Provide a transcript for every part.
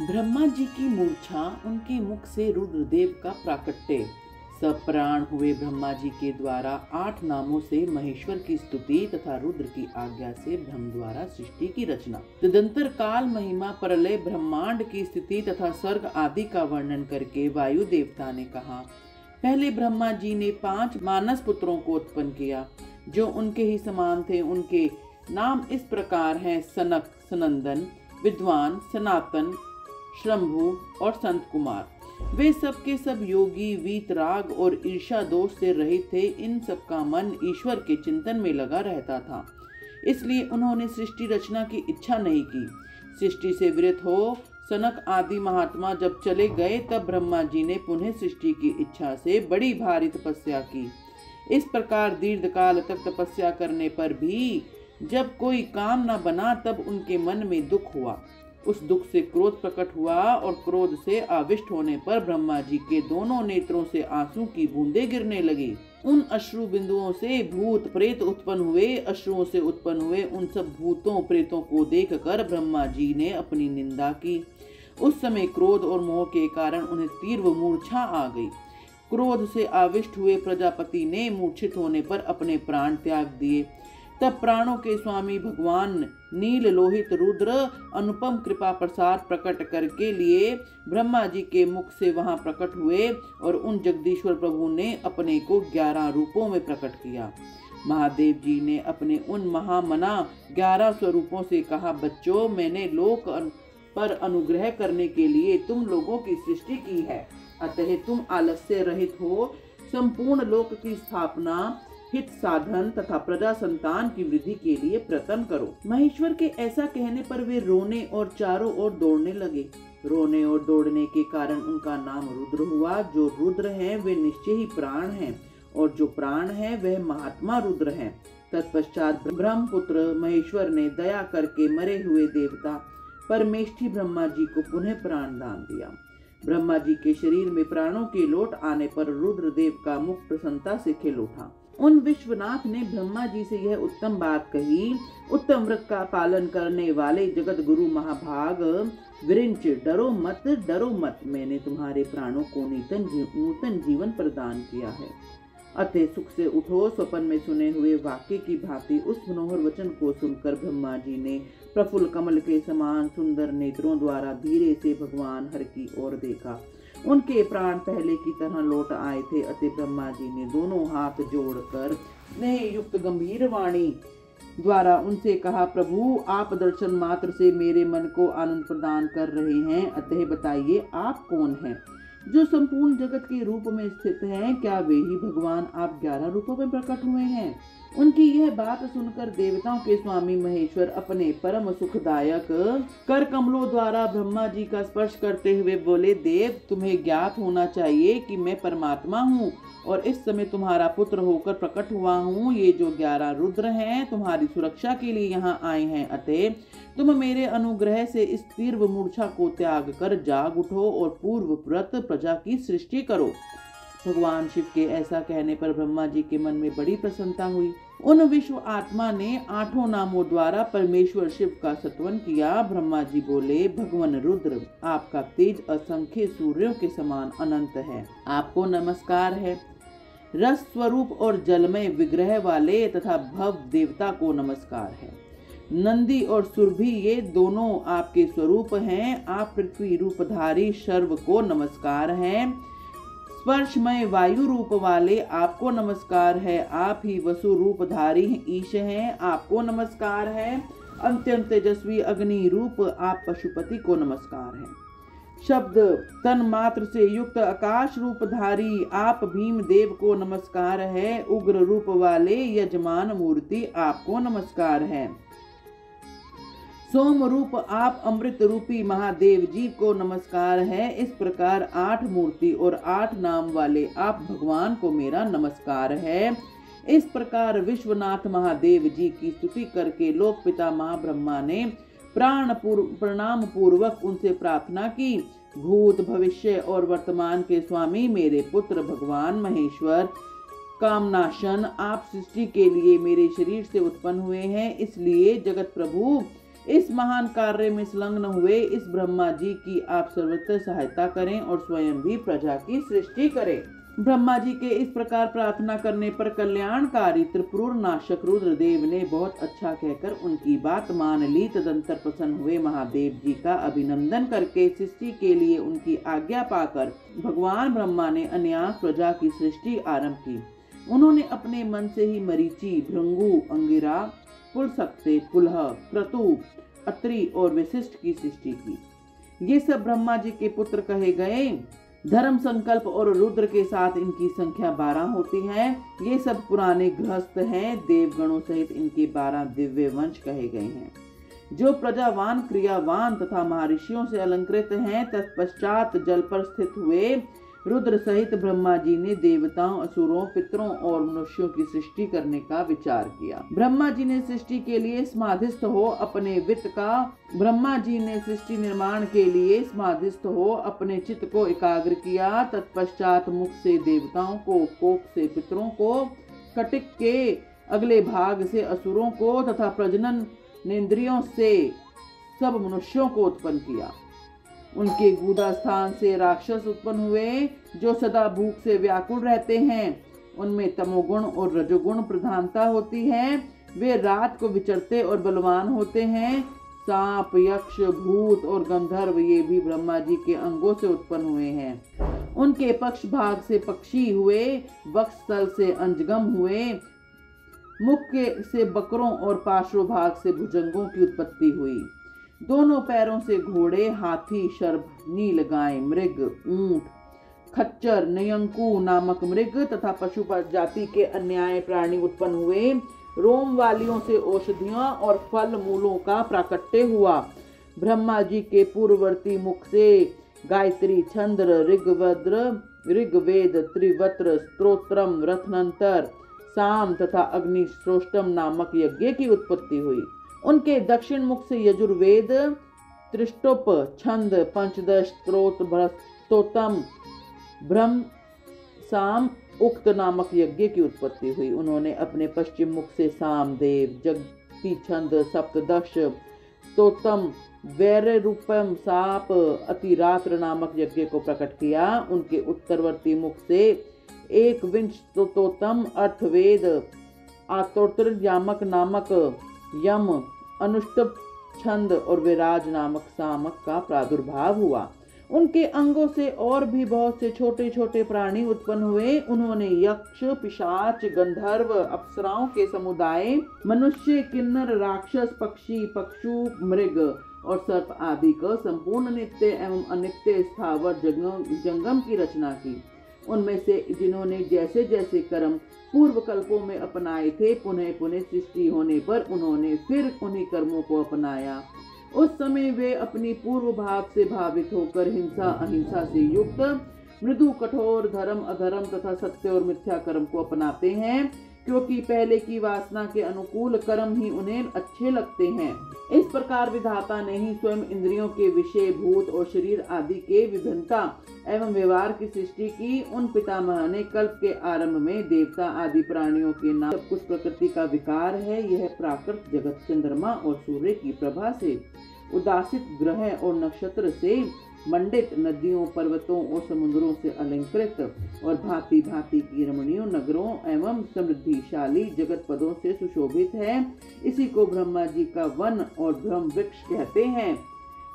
ब्रह्मा जी की मूर्छा, उनके मुख से रुद्रदेव का प्राकट्य। सब प्राण हुए ब्रह्मा जी के द्वारा 8 नामों से महेश्वर की स्तुति तथा रुद्र की आज्ञा से ब्रह्म द्वारा सृष्टि की रचना। तदंतर काल महिमा प्रलय ब्रह्मांड की स्थिति तथा स्वर्ग आदि का वर्णन करके वायु देवता ने कहा, पहले ब्रह्मा जी ने 5 मानस पुत्रों को उत्पन्न किया जो उनके ही समान थे। उनके नाम इस प्रकार हैं: सनक, सनंदन, विद्वान, सनातन, शंभु और संत कुमार। वे सब के सब योगी, वीतराग और ईर्षा दोष से रहित थे। इन सब का मन ईश्वर के चिंतन में लगा रहता था, इसलिए उन्होंने सृष्टि रचना की इच्छा नहीं की। सृष्टि से विरत हो सनक आदि महात्मा जब चले गए, तब ब्रह्मा जी ने पुनः सृष्टि की इच्छा से बड़ी भारी तपस्या की। इस प्रकार दीर्घ काल तक तपस्या करने पर भी जब कोई काम न बना, तब उनके मन में दुख हुआ। उस दुख से क्रोध प्रकट हुआ और क्रोध से आविष्ट होने पर ब्रह्मा जी के दोनों नेत्रों से आंसू की बूंदें गिरने लगी। उन अश्रु बिंदुओं से भूत प्रेत उत्पन्न हुए। अश्रुओं से उत्पन्न हुए उन सब भूतों प्रेतों को देखकर ब्रह्मा जी ने अपनी निंदा की। उस समय क्रोध और मोह के कारण उन्हें तीव्र मूर्छा आ गई। क्रोध से आविष्ट हुए प्रजापति ने मूर्छित होने पर अपने प्राण त्याग दिए। तब प्राणों के स्वामी भगवान नील लोहित रुद्र अनुपम कृपा प्रसाद प्रकट करके लिए ब्रह्मा जी के मुख से वहां प्रकट हुए और उन जगदीश्वर प्रभु ने अपने को 11 रूपों में प्रकट किया। महादेव जी ने अपने उन महामना 11 स्वरूपों से कहा, बच्चों, मैंने लोक पर अनुग्रह करने के लिए तुम लोगों की सृष्टि की है, अतः तुम आलस्य रहित हो संपूर्ण लोक की स्थापना, हित साधन तथा प्रजा संतान की वृद्धि के लिए प्रयत्न करो। महेश्वर के ऐसा कहने पर वे रोने और चारों ओर दौड़ने लगे। रोने और दौड़ने के कारण उनका नाम रुद्र हुआ। जो रुद्र हैं वे निश्चय ही प्राण हैं, और जो प्राण हैं वह महात्मा रुद्र हैं। तत्पश्चात ब्रह्मपुत्र महेश्वर ने दया करके मरे हुए देवता परमेष्ठी ब्रह्मा जी को पुनः प्राण दान दिया। ब्रह्मा जी के शरीर में प्राणों के लौट आने पर रुद्रदेव का मुख प्रसन्नता से खिल उठा। उन विश्वनाथ ने ब्रह्मा जी से यह उत्तम बात कही, उत्तम व्रत का पालन करने वाले जगत गुरु महाभाग विरिंच, डरो मत, मैंने तुम्हारे प्राणों को नूतन जीवन प्रदान किया है। अतः सुख से उठो। स्वप्न में सुने हुए वाक्य की भांति उस मनोहर वचन को सुनकर ब्रह्मा जी ने प्रफुल्ल कमल के समान सुंदर नेत्रों द्वारा धीरे से भगवान हर की ओर देखा। उनके प्राण पहले की तरह लौट आए थे। अतः ब्रह्मा जी ने दोनों हाथ जोड़कर स्नेह युक्त गंभीर वाणी द्वारा उनसे कहा, प्रभु, आप दर्शन मात्र से मेरे मन को आनंद प्रदान कर रहे हैं, अतः बताइए आप कौन हैं जो संपूर्ण जगत के रूप में स्थित हैं? क्या वे ही भगवान आप 11 रूपों में प्रकट हुए हैं? उनकी यह बात सुनकर देवताओं के स्वामी महेश्वर अपने परम सुखदायक कर कमलों द्वारा ब्रह्मा जी का स्पर्श करते हुए बोले, देव, तुम्हें ज्ञात होना चाहिए कि मैं परमात्मा हूँ और इस समय तुम्हारा पुत्र होकर प्रकट हुआ हूँ। ये जो 11 रुद्र हैं तुम्हारी सुरक्षा के लिए यहाँ आए हैं, अतः तुम मेरे अनुग्रह से इस तीव्र मूर्छा को त्याग कर जाग उठो और पूर्व व्रत प्रजा की सृष्टि करो। भगवान शिव के ऐसा कहने पर ब्रह्मा जी के मन में बड़ी प्रसन्नता हुई। उन विश्व आत्मा ने 8 नामों द्वारा परमेश्वर शिव का स्तवन किया। ब्रह्मा जी बोले, भगवान रुद्र, आपका तेज असंख्य सूर्यों के समान अनंत है, आपको नमस्कार है। रस स्वरूप और जलमय विग्रह वाले तथा भव देवता को नमस्कार है। नंदी और सुरभि ये दोनों आपके स्वरूप हैं। आप पृथ्वी रूपधारी शर्व को नमस्कार है। स्पर्शमय वायु रूप वाले आपको नमस्कार है। आप ही वसु रूपधारी ईश हैं, आपको नमस्कार है। अत्यंत तेजस्वी अग्नि रूप आप पशुपति को नमस्कार है। शब्द तन मात्र से युक्त आकाश रूपधारी आप भीम देव को नमस्कार है। उग्र रूप वाले यजमान मूर्ति आपको नमस्कार है। सोम रूप आप अमृत रूपी महादेव जी को नमस्कार है। इस प्रकार 8 मूर्ति और 8 नाम वाले आप भगवान को मेरा नमस्कार है। इस प्रकार विश्वनाथ महादेव जी की स्तुति करके लोक पिता महाब्रह्मा ने प्रणाम पूर्वक उनसे प्रार्थना की, भूत भविष्य और वर्तमान के स्वामी मेरे पुत्र भगवान महेश्वर कामनाशन, आप सृष्टि के लिए मेरे शरीर से उत्पन्न हुए हैं, इसलिए जगत प्रभु इस महान कार्य में संलग्न हुए इस ब्रह्मा जी की आप सर्वत्र सहायता करें और स्वयं भी प्रजा की सृष्टि करें। ब्रह्मा जी के इस प्रकार प्रार्थना करने पर कल्याणकारी त्रिपुर नाशक रुद्रदेव ने बहुत अच्छा कहकर उनकी बात मान ली। तदंतर प्रसन्न हुए महादेव जी का अभिनंदन करके सृष्टि के लिए उनकी आज्ञा पाकर भगवान ब्रह्मा ने अन्यास प्रजा की सृष्टि आरंभ की। उन्होंने अपने मन से ही मरीचि, भृंगु, अंगिरा, पुलसत्ते, पुलह, क्रतु, अत्रि और वशिष्ठ की सृष्टि की। ये सब ब्रह्मा जी के पुत्र कहे गए। धर्म संकल्प और रुद्र के साथ इनकी संख्या 12 होती है। ये सब पुराने गृहस्थ हैं। देवगणों सहित इनके 12 दिव्य वंश कहे गए हैं, जो प्रजावान, क्रियावान तथा महर्षियों से अलंकृत हैं। तत्पश्चात जल पर स्थित हुए रुद्र सहित ब्रह्मा जी ने देवताओं, असुरों, पितरों और मनुष्यों की सृष्टि करने का विचार किया। ब्रह्मा जी ने सृष्टि के लिए समाधिस्थ हो अपने वित्त का ब्रह्मा जी ने सृष्टि निर्माण के लिए समाधिस्थ हो अपने चित्त को एकाग्र किया। तत्पश्चात मुख से देवताओं को, कोप से पितरों को, कटिक के अगले भाग से असुरों को तथा प्रजनन नेन्द्रियों से सब मनुष्यों को उत्पन्न किया। उनके गुदा स्थान से राक्षस उत्पन्न हुए, जो सदा भूख से व्याकुल रहते हैं। उनमें तमोगुण और रजोगुण प्रधानता होती है। वे रात को विचरते और बलवान होते हैं। सांप, यक्ष, भूत और गंधर्व ये भी ब्रह्मा जी के अंगों से उत्पन्न हुए हैं। उनके पक्ष भाग से पक्षी हुए, वक्षस्थल से अंजगम हुए, मुख से बकरों और पार्श्व भाग से भुजंगों की उत्पत्ति हुई। दोनों पैरों से घोड़े, हाथी, शर्भ, नीलगाय, मृग, ऊंट, खच्चर, नयंकु नामक मृग तथा पशु जाति के अन्य प्राणी उत्पन्न हुए। रोम वालियों से औषधियों और फल मूलों का प्राकट्य हुआ। ब्रह्मा जी के पूर्ववर्ती मुख से गायत्री, छंद्र, ऋग्वेद, त्रिवत्र, स्तोत्रम, रत्नंतर, साम तथा अग्निश्रोष्टम नामक यज्ञ की उत्पत्ति हुई। उनके दक्षिण मुख से यजुर्वेद, त्रिष्टुप, छंद, पंचदश, स्तोत्रम, ब्रह्म, साम, उक्त नामक यज्ञ की उत्पत्ति हुई। उन्होंने अपने पश्चिम मुख से सामदेव, जगती छंद, सप्तदश, स्तोत्रम, वैर रूपम, साप, अतिरात्र नामक यज्ञ को प्रकट किया। उनके उत्तरवर्ती मुख से एक विंश स्तोत्रम, अर्थवेद, आतोत्रयामक नामक यम, अनुष्टुप छंद और विराज नामक सामक का प्रादुर्भाव हुआ। उनके अंगों से और भी बहुत से छोटे छोटे प्राणी उत्पन्न हुए। उन्होंने यक्ष, पिशाच, गंधर्व, अप्सराओं के समुदाय, मनुष्य, किन्नर, राक्षस, पक्षी, पक्षु, मृग और सर्प आदि का संपूर्ण नित्य एवं अनित्य स्थावर जंगम की रचना की। उनमें से जिन्होंने जैसे जैसे कर्म पूर्व कल्पों में अपनाए थे, पुनः पुनः सृष्टि होने पर उन्होंने फिर उन्हीं कर्मों को अपनाया। उस समय वे अपनी पूर्व भाव से भावित होकर हिंसा, अहिंसा से युक्त मृदु, कठोर, धर्म, अधर्म तथा सत्य और मिथ्या कर्म को अपनाते हैं, क्योंकि पहले की वासना के अनुकूल कर्म ही उन्हें अच्छे लगते हैं। इस प्रकार विधाता ने ही स्वयं इंद्रियों के विषय, भूत और शरीर आदि के विभिन्नता एवं व्यवहार की सृष्टि की। उन पितामह ने कल्प के आरंभ में देवता आदि प्राणियों के नाम सब कुछ प्रकृति का विकार है। यह प्राकृत जगत चंद्रमा और सूर्य की प्रभा से, उदासित ग्रह और नक्षत्र से मंडित, नदियों, पर्वतों और समुद्रों से अलंकृत और भांति भांति की रमणीय नगरों एवं समृद्धिशाली जगत पदों से सुशोभित है। इसी को ब्रह्मा जी का वन और ब्रह्म वृक्ष कहते हैं।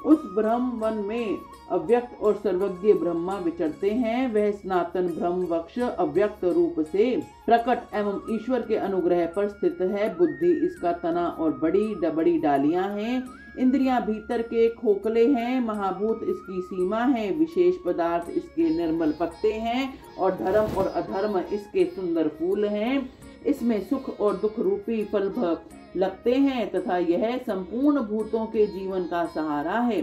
उस ब्रह्म वन में अव्यक्त और सर्वज्ञ ब्रह्मा विचरते हैं। वह सनातन ब्रह्म वृक्ष अव्यक्त रूप से प्रकट एवं ईश्वर के अनुग्रह पर स्थित है। बुद्धि इसका तना और बड़ी डालियां हैं। इंद्रियां भीतर के खोखले हैं। महाभूत इसकी सीमा है। विशेष पदार्थ इसके निर्मल पत्ते हैं और धर्म और अधर्म इसके सुंदर फूल हैं। इसमें सुख और दुख रूपी फल लगते हैं तथा यह संपूर्ण भूतों के जीवन का सहारा है।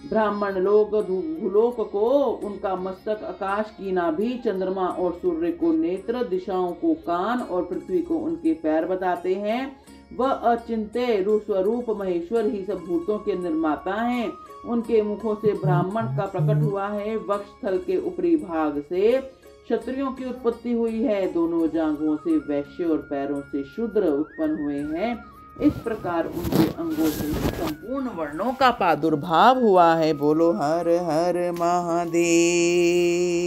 ब्राह्मण लोग भूलोक को उनका मस्तक, आकाश की नाभि, चंद्रमा और सूर्य को नेत्र, दिशाओं को कान और पृथ्वी को उनके पैर बताते हैं। वह अचिंत्य स्वरूप महेश्वर ही सब भूतों के निर्माता हैं। उनके मुखों से ब्राह्मण का प्रकट हुआ है। वक्षस्थल के ऊपरी भाग से क्षत्रियों की उत्पत्ति हुई है। दोनों जांघों से वैश्य और पैरों से शूद्र उत्पन्न हुए हैं। इस प्रकार उनके अंगों से संपूर्ण वर्णों का प्रादुर्भाव हुआ है। बोलो हर हर महादेव।